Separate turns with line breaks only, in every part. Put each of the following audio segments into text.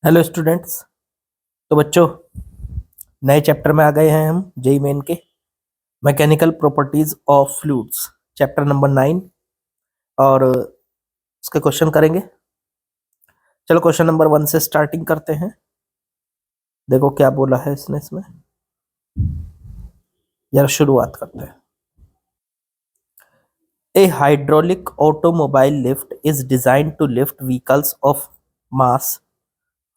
Hello students. तो बच्चों, नए चैप्टर में आ गए हैं हम जेई मेन के mechanical properties of fluids, chapter number 9। और उसके क्वेश्चन करेंगे। चलो क्वेश्चन नंबर 1 से स्टार्टिंग करते हैं। देखो क्या बोला है इसमें जरा शुरुआत करते हैं। A hydraulic automobile lift is designed to lift vehicles of mass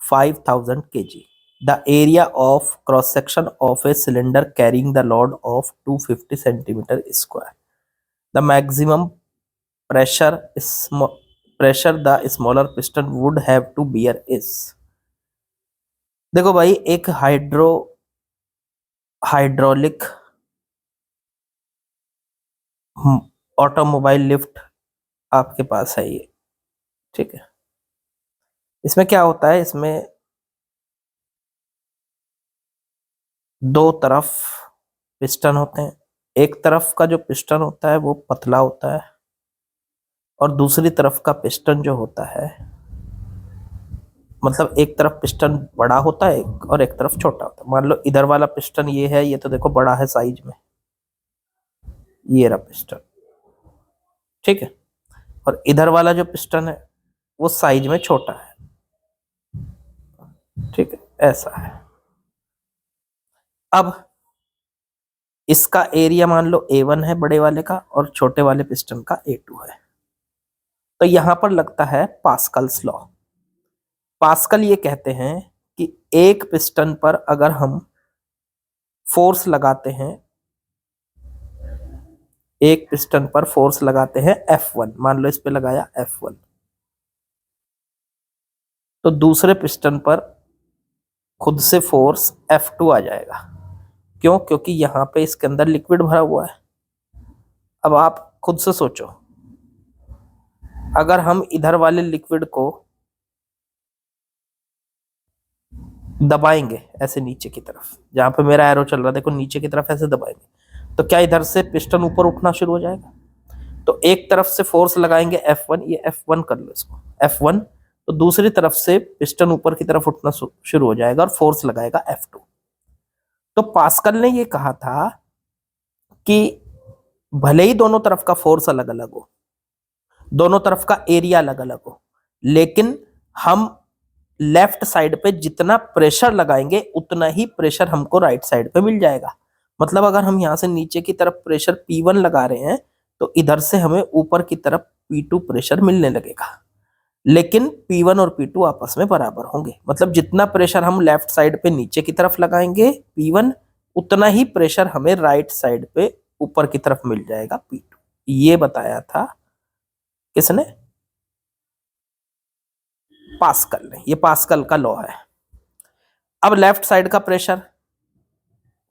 5000 kg. The area of cross section of a cylinder carrying the load of 250 centimeter square. The maximum pressure pressure the smaller piston would have to bear is। देखो भाई, एक hydraulic automobile lift आपके पास है ये। ठीक है, इसमें क्या होता है, इसमें दो तरफ पिस्टन होते हैं। एक तरफ का जो पिस्टन होता है वो पतला होता है और दूसरी तरफ का पिस्टन जो होता है, मतलब एक तरफ पिस्टन बड़ा होता है और एक तरफ छोटा होता है। मान लो इधर वाला पिस्टन ये है, ये तो देखो बड़ा है साइज में, ये रहा पिस्टन। ठीक है, और इधर वाला जो पिस्टन है वो साइज में छोटा है। ठीक है, ऐसा है। अब इसका एरिया मान लो A1 है बड़े वाले का और छोटे वाले पिस्टन का A2 है। तो यहां पर लगता है पास्कल्स लॉ। पास्कल ये कहते हैं कि एक पिस्टन पर अगर हम फोर्स लगाते हैं, एक पिस्टन पर फोर्स लगाते हैं F1, मान लो इस पे लगाया F1, तो दूसरे पिस्टन पर खुद से फोर्स F2 आ जाएगा। क्यों? क्योंकि यहां पे इसके अंदर लिक्विड भरा हुआ है। अब आप खुद से सोचो, अगर हम इधर वाले लिक्विड को दबाएंगे ऐसे नीचे की तरफ, जहां पे मेरा एरो चल रहा है देखो, नीचे की तरफ ऐसे दबाएंगे, तो क्या इधर से पिस्टन ऊपर उठना शुरू हो जाएगा? तो एक तरफ से फोर्स लगाएंगे F1, ये F1 कर लो इसको F1, तो दूसरी तरफ से पिस्टन ऊपर की तरफ उठना शुरू हो जाएगा और फोर्स लगाएगा F2। तो पास्कल ने ये कहा था कि भले ही दोनों तरफ का फोर्स अलग अलग हो, दोनों तरफ का एरिया अलग अलग हो, लेकिन हम लेफ्ट साइड पे जितना प्रेशर लगाएंगे उतना ही प्रेशर हमको राइट साइड पे मिल जाएगा। मतलब अगर हम यहां से नीचे की तरफ प्रेशर P1 लगा रहे हैं तो इधर से हमें ऊपर की तरफ P2 प्रेशर मिलने लगेगा, लेकिन P1 और P2 आपस में बराबर होंगे। मतलब जितना प्रेशर हम लेफ्ट साइड पे नीचे की तरफ लगाएंगे P1, उतना ही प्रेशर हमें राइट साइड पे ऊपर की तरफ मिल जाएगा P2। ये बताया था किसने? पास्कल ने। ये पास्कल का लॉ है। अब लेफ्ट साइड का प्रेशर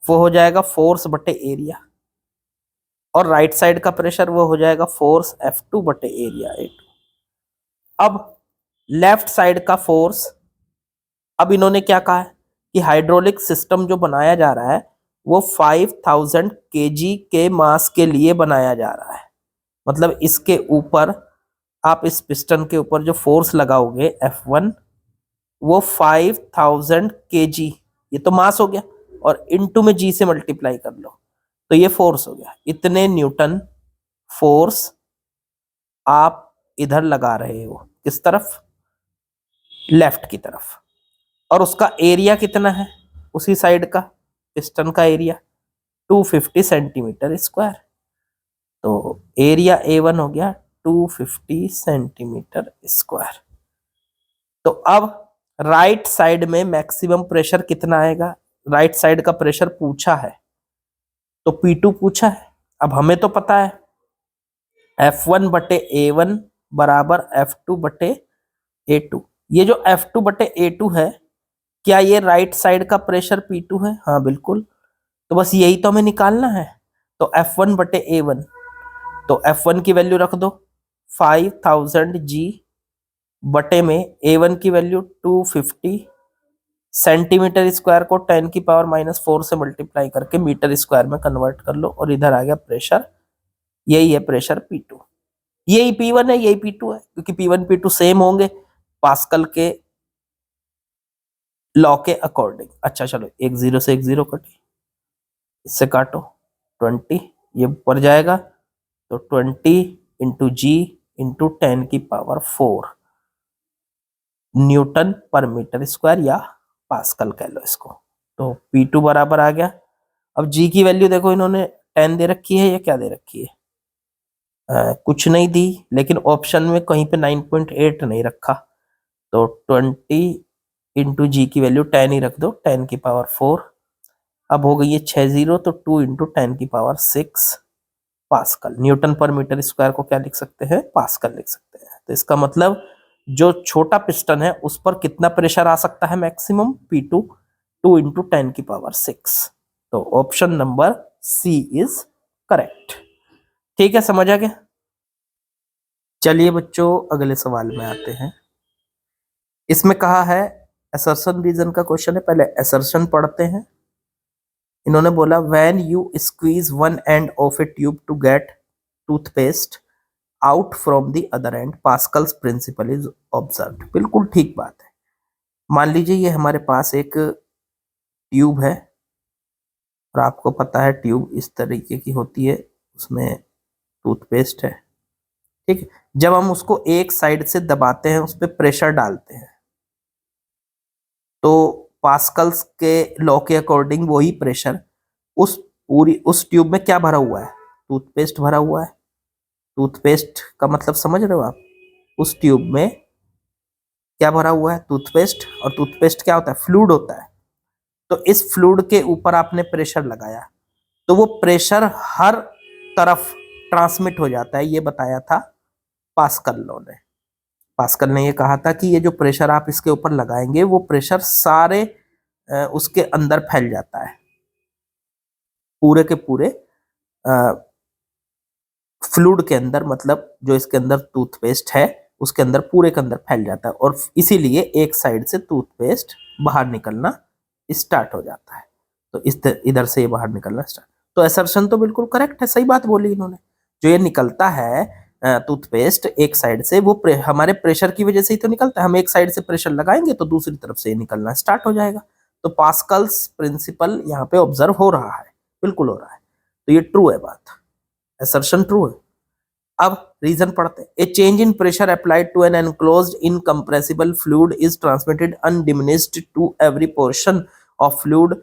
वो हो जाएगा फोर्स बटे एरिया, और राइट साइड का प्रेशर वो हो जाएगा फोर्स F2 बटे एरिया A2। अब लेफ्ट साइड का फोर्स, अब इन्होंने क्या कहा है कि हाइड्रोलिक सिस्टम जो बनाया जा रहा है वो 5000 kg के मास के लिए बनाया जा रहा है। मतलब इसके ऊपर, आप इस पिस्टन के ऊपर जो फोर्स लगाओगे F1, वो 5000 kg, ये तो मास हो गया, और इनटू में G से मल्टीप्लाई कर लो तो ये फोर्स हो गया। इतने न्यूटन फोर्स आप इधर लगा रहे हो, किस तरफ? लेफ्ट की तरफ। और उसका एरिया कितना है उसी साइड का, पिस्टन का एरिया 250 सेंटीमीटर स्क्वायर। तो एरिया A1 हो गया 250 सेंटीमीटर स्क्वायर। तो अब राइट साइड में मैक्सिमम प्रेशर कितना आएगा? राइट साइड का प्रेशर पूछा है तो P2 पूछा है। अब हमें तो पता है F1 बटे A1 बराबर F2 बटे A2। ये जो F2 बटे A2 है, क्या ये राइट साइड का प्रेशर P2 है? हाँ बिल्कुल। तो बस यही तो हमें निकालना है। तो F1 बटे A1, तो F1 की वैल्यू रख दो 5000 G बटे में A1 की वैल्यू 250 सेंटीमीटर स्क्वायर को 10 की पावर -4 से मल्टीप्लाई करके मीटर स्क्वायर में कन्वर्ट कर लो, और इधर आ गया प्रेशर। यही है प्रेशर P2। यही P1 है, यही P2 है, क्योंकि P1 P2 सेम होंगे पास्कल के लॉ के अकॉर्डिंग। अच्छा चलो, एक जीरो से एक जीरो कटे, इससे काटो 20, ये ऊपर जाएगा तो 20 इंटू जी इंटू 10⁴ न्यूटन पर मीटर स्क्वायर या पास्कल कह लो इसको। तो P2 बराबर आ गया। अब जी की वैल्यू देखो, इन्होंने 10 दे रखी है या क्या दे रखी है, कुछ नहीं दी, लेकिन ऑप्शन में कहीं पे 9.8 नहीं रखा, तो 20 इंटू जी की वैल्यू 10 ही रख दो, 10⁴। अब हो गई है 6 जीरो, तो 2 इंटू 10⁶ पास्कल। न्यूटन पर मीटर स्क्वायर को क्या लिख सकते हैं, पास्कल लिख सकते हैं। तो इसका मतलब जो छोटा पिस्टन है उस पर कितना प्रेशर आ सकता है मैक्सिमम, P2 2 इंटू 10⁶। तो option number C is correct. ठीक है, समझ आ गया। चलिए बच्चों, अगले सवाल में आते हैं। इसमें कहा है असर्शन रीजन का क्वेश्चन है, पहले असर्शन पढ़ते हैं। इन्होंने बोला when you squeeze one end of a tube to get toothpaste out from the other end Pascal's principle is observed. बिल्कुल ठीक बात है। मान लीजिए ये हमारे पास एक ट्यूब है, और आपको पता है ट्यूब इस तरीके की होती है, उसमें टूथपेस्ट है। ठीक है, जब हम उसको एक साइड से दबाते हैं, उस पर प्रेशर डालते हैं, तो पास्कल्स के लॉ के अकॉर्डिंग वही प्रेशर उस ट्यूब में क्या भरा हुआ है, टूथपेस्ट भरा हुआ है। टूथपेस्ट का मतलब समझ रहे हो आप, उस ट्यूब में क्या भरा हुआ है, टूथपेस्ट। और टूथपेस्ट क्या होता है, फ्लूइड होता है। तो इस फ्लूइड के ऊपर आपने प्रेशर लगाया, तो वो प्रेशर हर तरफ ट्रांसमिट हो जाता है, ये बताया था पास्कल लॉ ने। पास्कल ने ये कहा था कि ये जो प्रेशर आप इसके ऊपर लगाएंगे, वो प्रेशर सारे उसके अंदर फैल जाता है, पूरे के पूरे फ्लूइड के अंदर, मतलब जो इसके अंदर टूथपेस्ट है उसके अंदर, पूरे के अंदर फैल जाता है, और इसीलिए एक साइड से टूथपेस्ट बाहर निकलना स्टार्ट हो जाता है। तो इस इधर से ये बाहर निकलना स्टार्ट। तो असर्शन तो बिल्कुल करेक्ट है, सही बात बोली इन्होंने। जो ये निकलता है टूथपेस्ट एक साइड से, वो हमारे प्रेशर की वजह से ही तो निकलता है। हम एक साइड से प्रेशर लगाएंगे तो दूसरी तरफ से ये निकलना स्टार्ट हो जाएगा। तो पास्कल्स प्रिंसिपल यहाँ पे ऑब्जर्व हो रहा है, बिल्कुल हो रहा है। तो ये ट्रू है बात, असर्शन ट्रू है। अब रीजन पढ़ते हैं। A change in pressure applied to an enclosed incompressible fluid is transmitted undiminished to every portion of fluid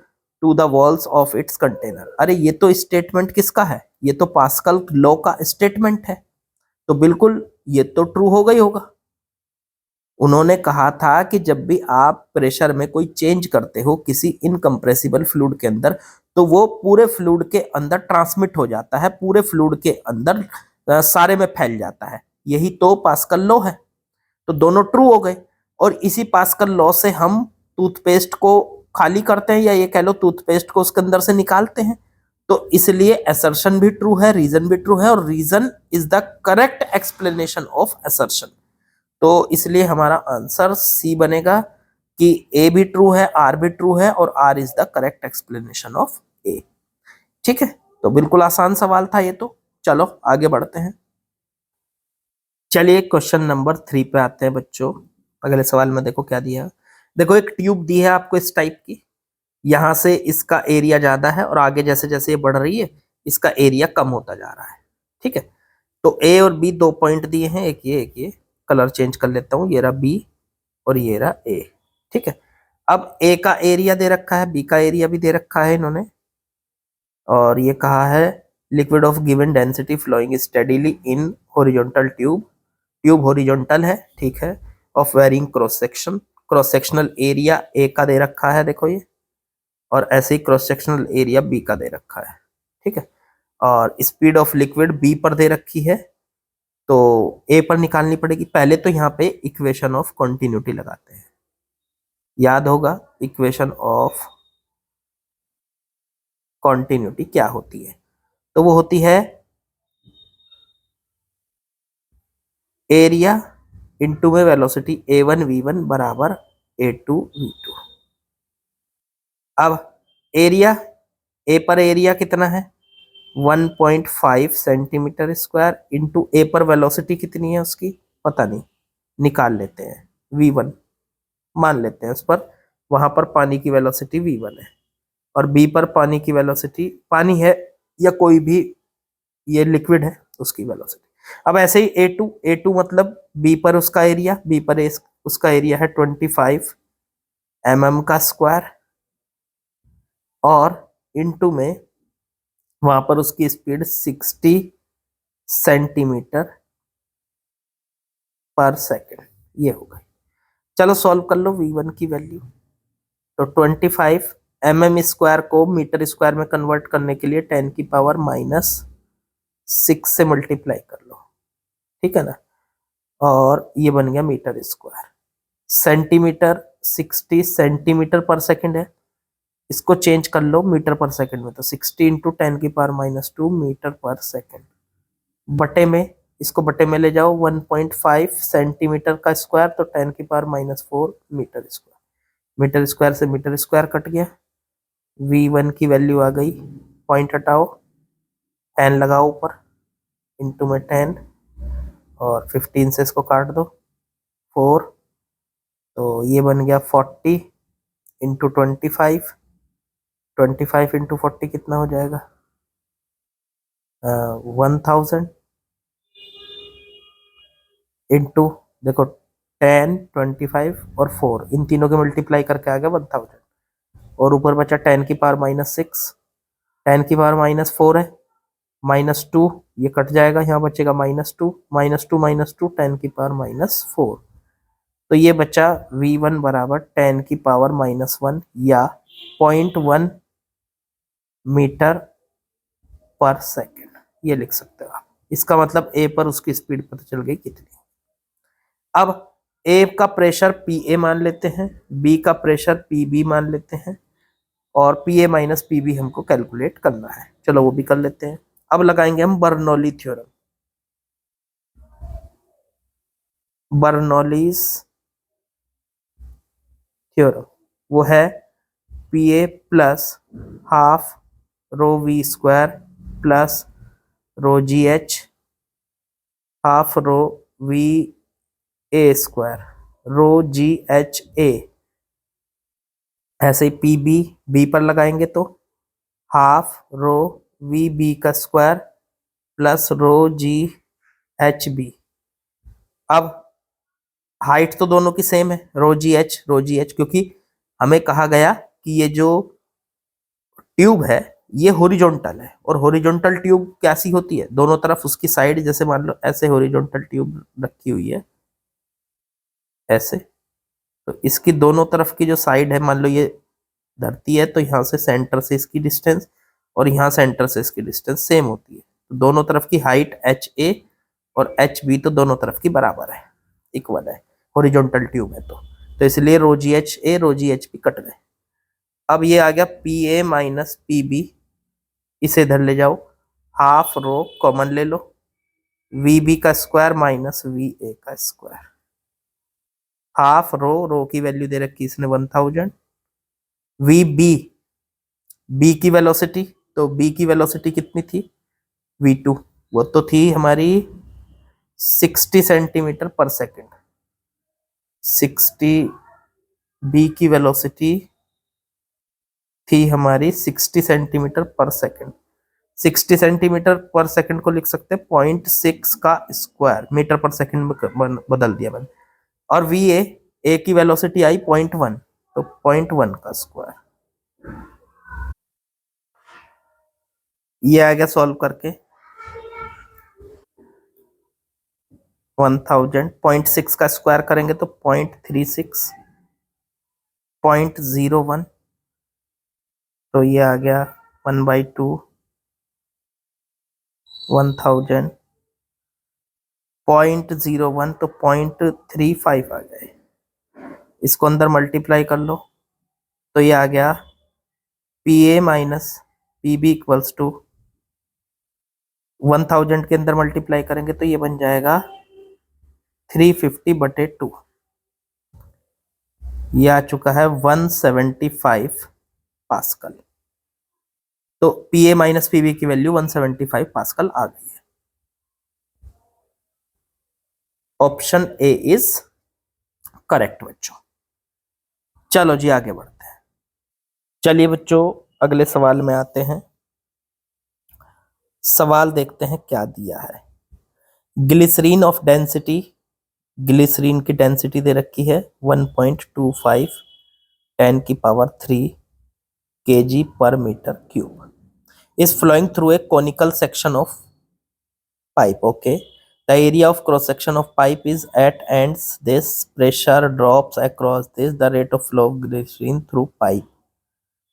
to the walls of its container. अरे ये तो स्टेटमेंट किसका है, ये तो पास्कल लॉ का स्टेटमेंट है, तो बिल्कुल ये तो ट्रू होगा ही होगा। उन्होंने कहा था कि जब भी आप प्रेशर में कोई चेंज करते हो किसी इनकम्प्रेसिबल फ्लूइड के अंदर, तो वो पूरे फ्लूइड के अंदर ट्रांसमिट हो जाता है, पूरे फ्लूइड के अंदर सारे में फैल जाता है। यही तो पास्कल लॉ है। तो दोनों ट्रू हो गए, और इसी पास्कल लॉ से हम टूथपेस्ट को खाली करते हैं, या ये कह लो टूथपेस्ट को उसके अंदर से निकालते हैं। तो इसलिए असर्शन भी ट्रू है, रीजन भी ट्रू है, और reason is the correct explanation of assertion. तो इसलिए हमारा आंसर सी बनेगा कि ए भी ट्रू है, आर भी ट्रू है, और R is the correct explanation of A. ठीक है, तो बिल्कुल आसान सवाल था ये तो। चलो आगे बढ़ते हैं। चलिए क्वेश्चन नंबर 3 पे आते हैं बच्चों। अगले सवाल में देखो क्या दिया। देखो एक ट्यूब दी है आपको इस टाइप की, यहां से इसका एरिया ज्यादा है, और आगे जैसे जैसे ये बढ़ रही है इसका एरिया कम होता जा रहा है। ठीक है, तो ए और बी 2 पॉइंट दिए हैं, एक ये कलर चेंज कर लेता हूँ, ये रहा बी और ये रहा ए। ठीक है, अब ए का एरिया दे रखा है, बी का एरिया भी दे रखा है इन्होंने, और ये कहा है liquid of given density flowing steadily in horizontal tube. Tube horizontal है, ठीक है, of varying cross section. Cross sectional area A का दे रखा है, देखो ये, और ऐसे ही क्रॉस सेक्शनल एरिया बी का दे रखा है। ठीक है, और स्पीड ऑफ लिक्विड बी पर दे रखी है, तो ए पर निकालनी पड़ेगी। पहले तो यहाँ पे इक्वेशन ऑफ कॉन्टिन्यूटी लगाते हैं, याद होगा इक्वेशन ऑफ कॉन्टिन्यूटी क्या होती है, तो वो होती है एरिया इनटू में वेलोसिटी a1 v1 बराबर a2 v2। अब एरिया, ए पर एरिया कितना है 1.5 सेंटीमीटर स्क्वायर, इंटू ए पर वेलोसिटी कितनी है उसकी पता नहीं, निकाल लेते हैं v1, मान लेते हैं उस पर वहां पर पानी की वेलोसिटी v1 है, और बी पर पानी की वेलोसिटी, पानी है या कोई भी ये लिक्विड है, उसकी वेलोसिटी। अब ऐसे ही ए टू मतलब बी पर उसका एरिया, बी पर उसका एरिया है 25 mm का स्क्वायर, और इनटू में वहां पर उसकी स्पीड 60 सेंटीमीटर पर सेकेंड, ये हो गई। चलो सॉल्व कर लो v1 की वैल्यू। तो 25 mm² को मीटर स्क्वायर में कन्वर्ट करने के लिए 10⁻⁻6 से मल्टीप्लाई कर लो, ठीक है ना, और ये बन गया मीटर स्क्वायर। सेंटीमीटर 60 सेंटीमीटर पर सेकंड है, इसको चेंज कर लो मीटर पर सेकंड में, तो 60 इंटू 10⁻⁻2 मीटर पर सेकंड, बटे में, इसको बटे में ले जाओ, 1.5 सेंटीमीटर का स्क्वायर, तो 10⁻⁻4 मीटर स्क्वायर। मीटर स्क्वायर से मीटर स्क्वायर कट गया, v1 की वैल्यू आ गई, पॉइंट हटाओ, 10 लगाओ ऊपर, इंटू में 10, और 15 से इसको काट दो, 4, तो ये बन गया 40 इंटू 25, 25 इंटू 40 कितना हो जाएगा, 1000 इंटू, देखो 10, 25 और 4, इन तीनों के मल्टीप्लाई करके आ गया 1000, और ऊपर बचा 10⁻⁻6, 10⁻⁻4 है, -2, ये कट जाएगा, यहाँ बचेगा -2, -2 -2 10⁻⁻4, तो ये बचा v1 बराबर 10⁻⁻1 या 0.1 मीटर पर सेकेंड, ये लिख सकते हो आप। इसका मतलब ए पर उसकी स्पीड पता चल गई कितनी। अब ए का प्रेशर पी ए मान लेते हैं, बी का प्रेशर पी बी मान लेते हैं, और P A minus P B हमको कैलकुलेट करना है, चलो वो भी कर लेते हैं। अब लगाएंगे हम बर्नौली थ्योरम। बर्नौलीज थ्योरम वो है P A plus half rho V square plus rho ji H half rho V A square rho ji H A. ऐसे ही पी बी, बी पर लगाएंगे तो हाफ रो वी बी का square plus rho जी H B. अब height तो दोनों की सेम है, रो जी एच, क्योंकि हमें कहा गया कि ये जो ट्यूब है ये हॉरिजॉन्टल है, और हॉरिजॉन्टल ट्यूब कैसी होती है, दोनों तरफ उसकी साइड, जैसे मान लो ऐसे हॉरिजॉन्टल ट्यूब रखी हुई है ऐसे, तो इसकी दोनों तरफ की जो साइड है, मान लो ये धरती है, तो यहाँ से सेंटर से इसकी डिस्टेंस और यहाँ सेंटर से इसकी डिस्टेंस सेम होती है, तो दोनों तरफ की हाइट एच ए और एच बी तो दोनों तरफ की बराबर है, इक्वल है, हॉरिजॉन्टल ट्यूब है तो इसलिए rho ji H A rho ji H B cut गए। अब ये आ गया P A minus P B, इसे इधर ले जाओ, हाफ रो कॉमन ले लो, वी बी का स्क्वायर माइनस वी ए का स्क्वायर, हाफ रो की वैल्यू दे रखी इसने 1000, वी बी, बी की वेलोसिटी, तो बी की वेलोसिटी कितनी थी v2, वो तो थी हमारी 60 सेंटीमीटर पर सेकेंड, 60, बी की वेलोसिटी थी हमारी 60 सेंटीमीटर पर सेकेंड, 60 सेंटीमीटर पर सेकेंड को लिख सकते हैं 0.6 का स्क्वायर, मीटर पर सेकेंड में बदल दिया मैंने, और वी ए की वेलोसिटी आई 0.1, तो 0.1 का स्क्वायर। ये आ गया सॉल्व करके 1000, 0.6 का स्क्वायर करेंगे तो 0.36, 0.01, तो ये आ गया 1/2, 1000, 0.01 तो 0.35 आ गए, इसको अंदर मल्टीप्लाई कर लो, तो ये आ गया P A minus P B equals to 1000 के अंदर मल्टीप्लाई करेंगे तो ये बन जाएगा 350/2, ये आ चुका है 175 पास्कल, तो P A minus P B की वैल्यू 175 पास्कल आ गई है। ऑप्शन ए इज करेक्ट बच्चों। चलो जी आगे बढ़ते हैं। चलिए बच्चों अगले सवाल में आते हैं। सवाल देखते हैं क्या दिया है। ग्लिसरीन ऑफ डेंसिटी, ग्लिसरीन की डेंसिटी दे रखी है 1.25 10⁻³ kg per meter cube is flowing through a conical section of pipe. Okay, the area of cross section of pipe is at ends. This pressure drops across this. The rate of flow of glycerin through pipe.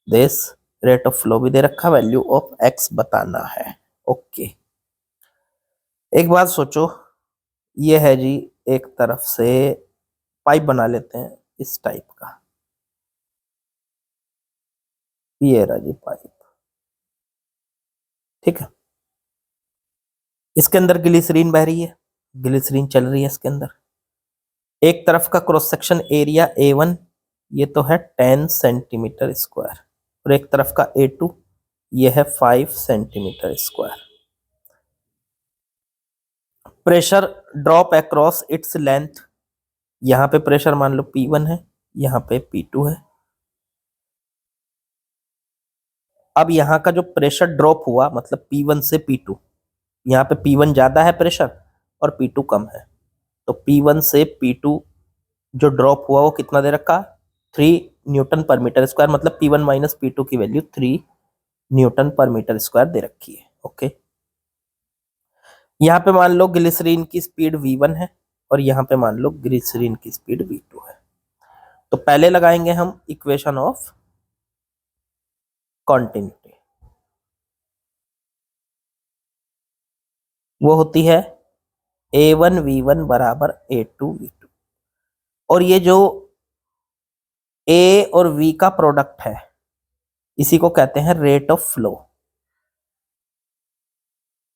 This rate of flow भी दे रखा, value of x बताना है। Okay, एक बात सोचो, ये है जी एक तरफ से पाइप बना लेते हैं इस टाइप का, ये रहा जी पाइप, ठीक है। इसके अंदर ग्लिसरीन बह रही है, ग्लिसरीन चल रही है इसके अंदर। एक तरफ का क्रॉस सेक्शन एरिया A1 ये तो है 10 सेंटीमीटर स्क्वायर, और एक तरफ का A2 ये है 5 centimetre square. Pressure drop across its length, यहाँ पे प्रेशर मान लो P1 है, यहाँ पे P2 है। अब यहाँ का जो प्रेशर ड्रॉप हुआ मतलब P1 से P2, यहाँ पे P1 ज्यादा है प्रेशर और P2 कम है, तो P1 से P2 जो ड्रॉप हुआ वो कितना दे रखा, 3 न्यूटन पर मीटर स्क्वायर, मतलब P1 माइनस P2 की वैल्यू 3 न्यूटन पर मीटर स्क्वायर दे रखी है। ओके, यहाँ पे मान लो ग्लिसरीन की स्पीड V1 है और यहाँ पे मान लो ग्लिसरीन की स्पीड V2 है। तो पहले लगाएंगे हम इक्वेशन ऑफ कॉन्टिन्यूटी, वो होती है A1 V1 बराबर A2 V2, और ये जो A और V का प्रोडक्ट है इसी को कहते हैं रेट ऑफ फ्लो,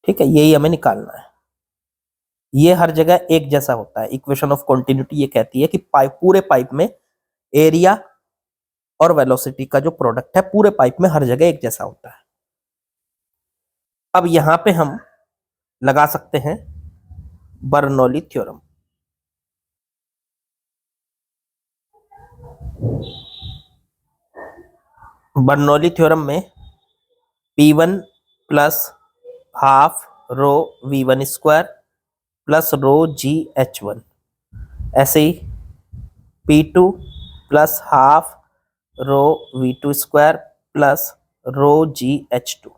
ठीक है, यही हमें निकालना है। ये हर जगह एक जैसा होता है। इक्वेशन ऑफ कॉन्टिन्यूटी ये कहती है कि पाइप, पूरे पाइप में एरिया और वेलोसिटी का जो प्रोडक्ट है पूरे पाइप में हर जगह एक जैसा होता है। अब यहां पे हम लगा सकते हैं बर्नौली थ्योरम। बर्नौली थ्योरम में P1 प्लस हाफ रो V1 स्क्वायर प्लस रो GH1, ऐसे ही P2 प्लस हाफ रो V2 स्क्वायर प्लस रो GH2।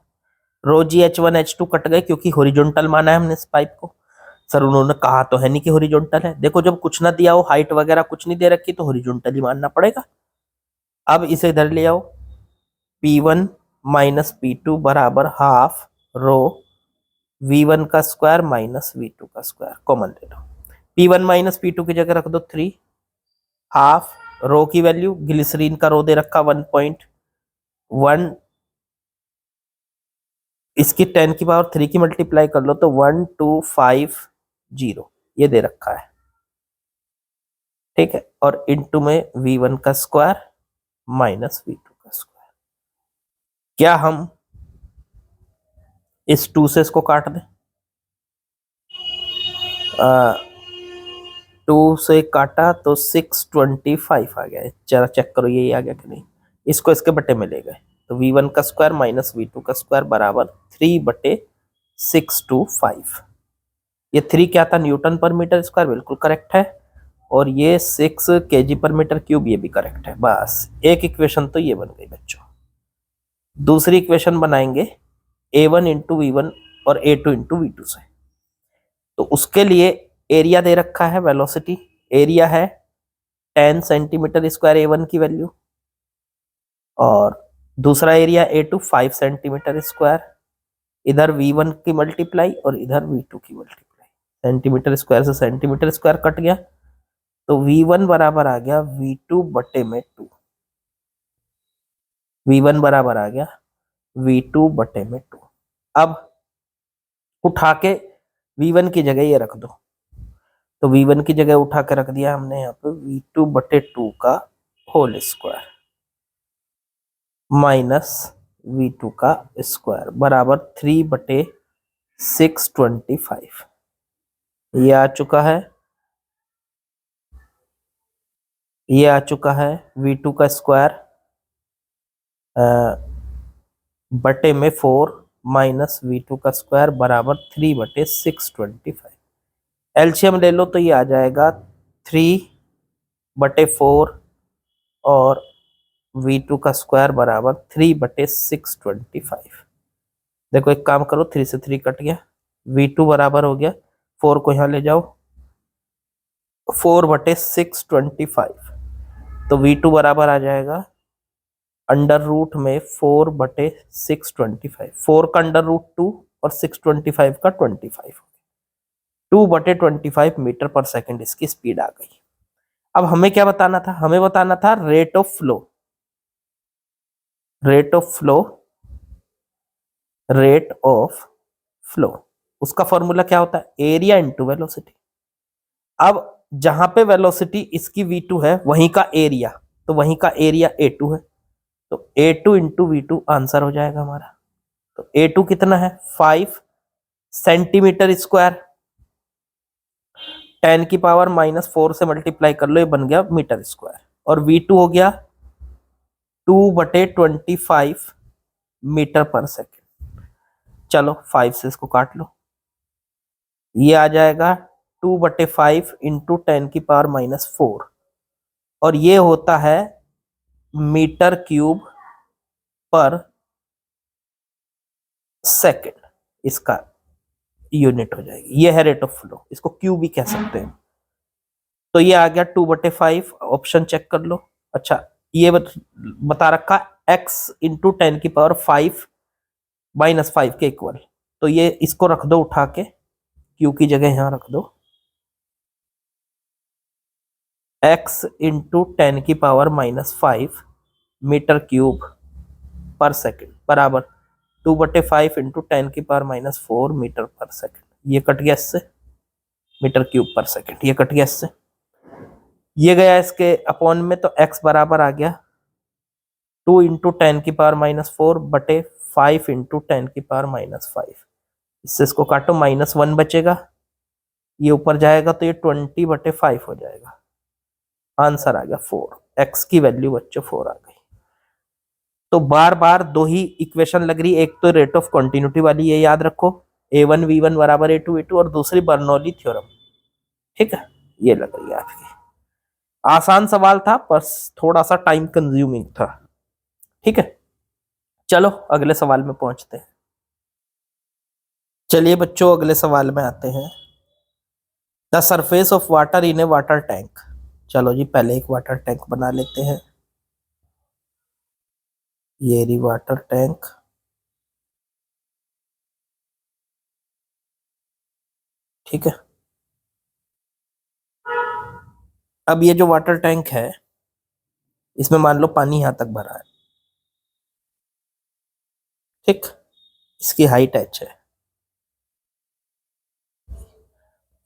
रो GH1 H2 कट गए क्योंकि हॉरिजॉन्टल माना है हमने इस पाइप को। सर उन्होंने कहा तो है नहीं कि हॉरिजॉन्टल है। देखो जब कुछ ना दिया हो, हाइट वगैरह कुछ नहीं दे रखी, तो हॉरिजॉन्टल ही मानना पड़ेगा। अब इसे इधर ले आओ, P1 माइनस P2 बराबर हाफ रो V1 का स्क्वायर माइनस V2 का स्क्वायर, कॉमन ले लो। P1 माइनस P2 की जगह रख दो 3, हाफ रो की वैल्यू, ग्लिसरीन का रो दे रखा 1.1, इसकी 10⁻³ की मल्टीप्लाई कर लो तो 1250 ये दे रखा है, ठीक है, और इनटू में V1 का स्क्वायर माइनस V2 का स्क्वायर। क्या हम इस 2 से इसको काट दें? 2 से काटा तो 625 आ गया। जरा चेक करो यही आ गया कि नहीं। इसको इसके बटे में ले गए तो V1 का स्क्वायर माइनस V2 का स्क्वायर बराबर 3/625। ये 3 क्या था, न्यूटन पर मीटर स्क्वायर, बिल्कुल करेक्ट है, और ये 6 kg पर मीटर क्यूब, ये भी करेक्ट है। बस एक इक्वेशन तो ये बन गई बच्चों। दूसरी इक्वेशन बनाएंगे A1 इंटू V1 और A2 इंटू V2 से। तो उसके लिए एरिया दे रखा है, वेलोसिटी एरिया है 10 सेंटीमीटर स्क्वायर A1 की वैल्यू, और दूसरा एरिया A2 5 सेंटीमीटर स्क्वायर, इधर V1 की मल्टीप्लाई और इधर V2 की मल्टीप्लाई, सेंटीमीटर स्क्वायर से सेंटीमीटर स्क्वायर कट गया तो V1 बराबर आ गया V2 बटे में 2, V1 बराबर आ गया V2 बटे में 2। अब उठा के V1 की जगह ये रख दो, तो V1 की जगह उठा के रख दिया हमने यहाँ पे V2 बटे 2 का होल स्क्वायर माइनस V2 का स्क्वायर बराबर 3/625। ये आ चुका है ये आ चुका है V2 का स्क्वायर बटे में 4 माइनस V2 का स्क्वायर बराबर 3/625। एलसीएम ले लो तो ये आ जाएगा 3/4 और V2 का स्क्वायर बराबर 3/625। देखो एक काम करो, 3 से 3 कट गया, V2 बराबर हो गया 4 को यहाँ ले जाओ 4/625। तो V2 बराबर आ जाएगा अंडर रूट में 4/625। 4 का अंडर रूट 2 और 625 का 25, 2/25 मीटर पर सेकंड इसकी स्पीड आ गई। अब हमें क्या बताना था? हमें बताना था rate of flow. Rate of flow, rate of flow, उसका फॉर्मूला क्या होता है? Area into velocity. अब जहां पे वेलोसिटी इसकी v2 है वहीं का एरिया, तो वहीं का एरिया a2 है, तो a2 इंटू v2 आंसर हो जाएगा हमारा। तो a2 कितना है? 5 सेंटीमीटर स्क्वायर, 10⁻⁻4 से मल्टीप्लाई कर लो, ये बन गया मीटर स्क्वायर। और v2 हो गया 2/25 मीटर पर सेकेंड। चलो 5 से इसको काट लो, ये आ जाएगा 2/5 इंटू 10⁻⁻4 और ये होता है मीटर क्यूब पर सेकेंड, इसका यूनिट हो जाएगी। ये है रेट ऑफ फ्लो, इसको क्यू भी कह सकते हैं। तो ये आ गया 2/5, ऑप्शन चेक कर लो। अच्छा ये बता रखा x इंटू 10⁻5 के इक्वल, तो ये इसको रख दो उठा के, क्यू की जगह यहां रख दो, x इंटू 10⁻5 मीटर क्यूब पर सेकेंड बराबर 2/5 इंटू 10⁻4 मीटर पर सेकेंड। ये कट गया इससे, मीटर क्यूब पर सेकेंड ये कट गया इससे, ये गया इसके अपॉन में, तो x बराबर आ गया 2 इंटू 10⁻4 बटे 5 इंटू 10⁻5। इससे इसको काटो, -1 बचेगा, ये ऊपर जाएगा तो ये 20/5 हो जाएगा। आंसर आ गया 4, x की वैल्यू बच्चों 4 आ गई। तो बार बार दो ही इक्वेशन लग रही, एक तो रेट ऑफ कंटिन्यूटी वाली, ये याद रखो a1 v1 बराबर a2 v2, और दूसरी बर्नौली थ्योरम। ठीक है, ये लग रही है आपकी। आसान सवाल था, बस थोड़ा सा टाइम कंज्यूमिंग था। ठीक है, चलो अगले सवाल में पहुंचते हैं। चलिए बच्चों अगले सवाल में आते हैं। The surface of water in A water tank. चलो जी पहले एक वाटर टैंक बना लेते हैं। ये रही वाटर टैंक, ठीक है। अब ये जो वाटर टैंक है इसमें मान लो पानी यहां तक भरा है, ठीक। इसकी हाइट h है।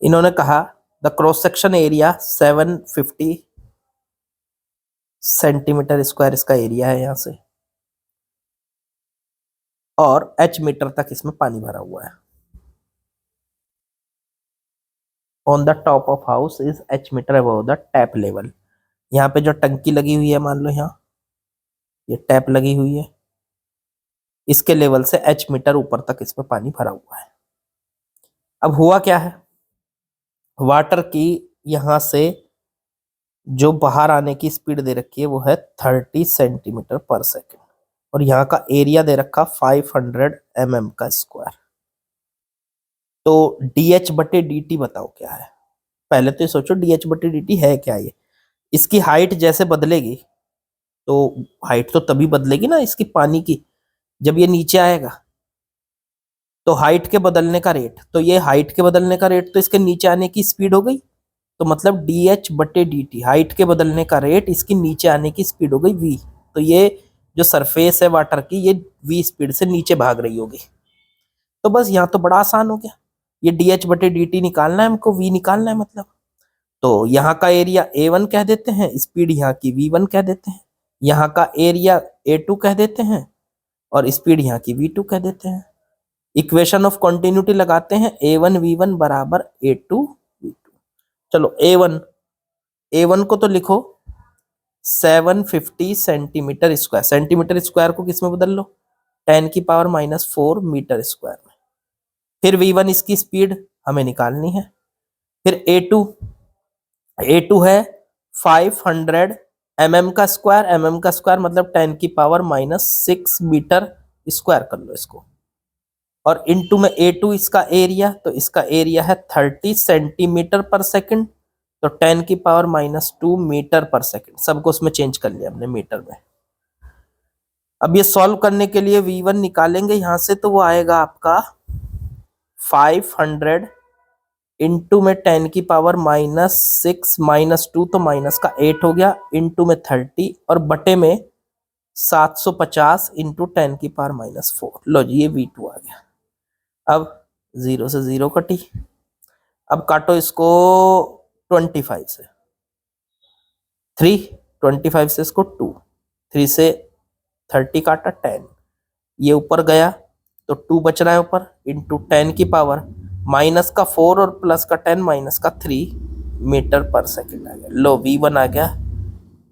इन्होंने कहा the cross section area 750 centimetre square इसका एरिया है यहां से, और h मीटर तक इसमें पानी भरा हुआ है। On the top of house is h metre above the tap level. यहाँ पे जो टंकी लगी हुई है, मान लो यहाँ ये टैप लगी हुई है, इसके लेवल से h मीटर ऊपर तक इसमें पानी भरा हुआ है। अब हुआ क्या है, वाटर की यहां से जो बाहर आने की स्पीड दे रखी है वो है 30 सेंटीमीटर पर सेकेंड, और यहाँ का एरिया दे रखा 500 mm का स्क्वायर। तो dh/dt बताओ क्या है। पहले तो ये सोचो dh/dt है क्या। ये इसकी हाइट जैसे बदलेगी, तो हाइट तो तभी बदलेगी ना इसकी पानी की, जब ये नीचे आएगा। तो हाइट के बदलने का रेट, तो ये हाइट के बदलने का रेट तो इसके नीचे आने की स्पीड हो गई, तो मतलब dh/dt हाइट के बदलने का रेट इसकी नीचे आने की स्पीड हो गई v। तो ये जो सरफेस है वाटर की ये v स्पीड से नीचे भाग रही होगी। तो बस यहाँ तो बड़ा आसान हो गया, ये dh/dt निकालना है हमको, v निकालना है मतलब। तो यहाँ का एरिया a1 कह देते हैं, स्पीड यहाँ की v1 कह देते हैं, यहाँ का एरिया a2 कह देते हैं, और स्पीड यहाँ की v2 कह देते हैं। इक्वेशन ऑफ कंटिन्यूटी लगाते हैं, a1 v1 बराबर a2 v2। चलो a1 को तो लिखो 750 सेंटीमीटर स्क्वायर। सेंटीमीटर स्क्वायर को किस में बदल लो, 10⁻⁻⁴ मीटर स्क्वायर में। फिर v1 इसकी स्पीड हमें निकालनी है। फिर a2 है 500 mm का स्क्वायर, mm का स्क्वायर मतलब 10⁻⁻�6 मीटर स्क्वायर कर लो इसको। और इनटू में a2 इसका एरिया, तो इसका एरिया है 30 सेंटीमीटर पर सेकंड, तो 10⁻⁻2 मीटर पर सेकंड। सबको उसमें चेंज कर लिया हमने मीटर में। अब ये सॉल्व करने के लिए v1 निकालेंगे यहां से, तो वो आएगा आपका 500 इंटू में 10⁻⁻6 -2 तो माइनस का 8 हो गया, इंटू में 30 और बटे में 750 इंटू 10⁻⁻4। लो जी ये v2 आ गया। अब 0 से 0 कटी। अब काटो इसको 25 से, 3 25 से इसको 2, 3 से 30 काटा 10, ये ऊपर गया तो 2 बच रहा है ऊपर, इंटू 10 की पावर माइनस का 4 और प्लस का 10 माइनस का 3 मीटर पर सेकंड आ गया। लो v1 आ गया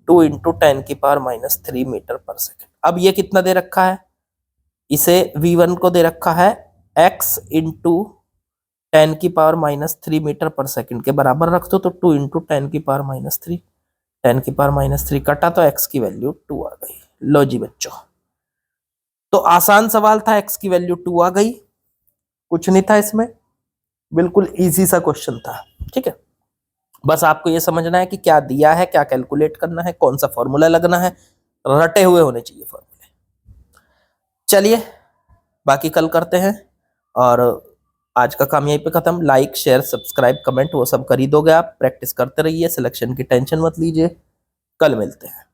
2 इंटू 10⁻⁻3 मीटर पर सेकंड। अब ये कितना दे रखा है, इसे v1 को दे रखा है x इंटू 10⁻⁻3 मीटर पर सेकंड के बराबर रख दो, तो 2 इंटू 10⁻⁻3, 10⁻3 कटा तो x की वैल्यू 2 आ गई। लो जी बच्चों, तो आसान सवाल था, x की वैल्यू 2 आ गई, कुछ नहीं था इसमें, बिल्कुल इजी सा क्वेश्चन था। ठीक है, बस आपको ये समझना है कि क्या दिया है, क्या कैलकुलेट करना है, कौन सा फॉर्मूला लगना है, रटे हुए होने चाहिए फॉर्मूले। चलिए बाकी कल करते हैं, और आज का काम यहीं पे खत्म। लाइक शेयर सब्सक्राइब कमेंट वो सब कर ही दोगे आप, प्रैक्टिस करते रहिए, सिलेक्शन की टेंशन मत लीजिए। कल मिलते हैं।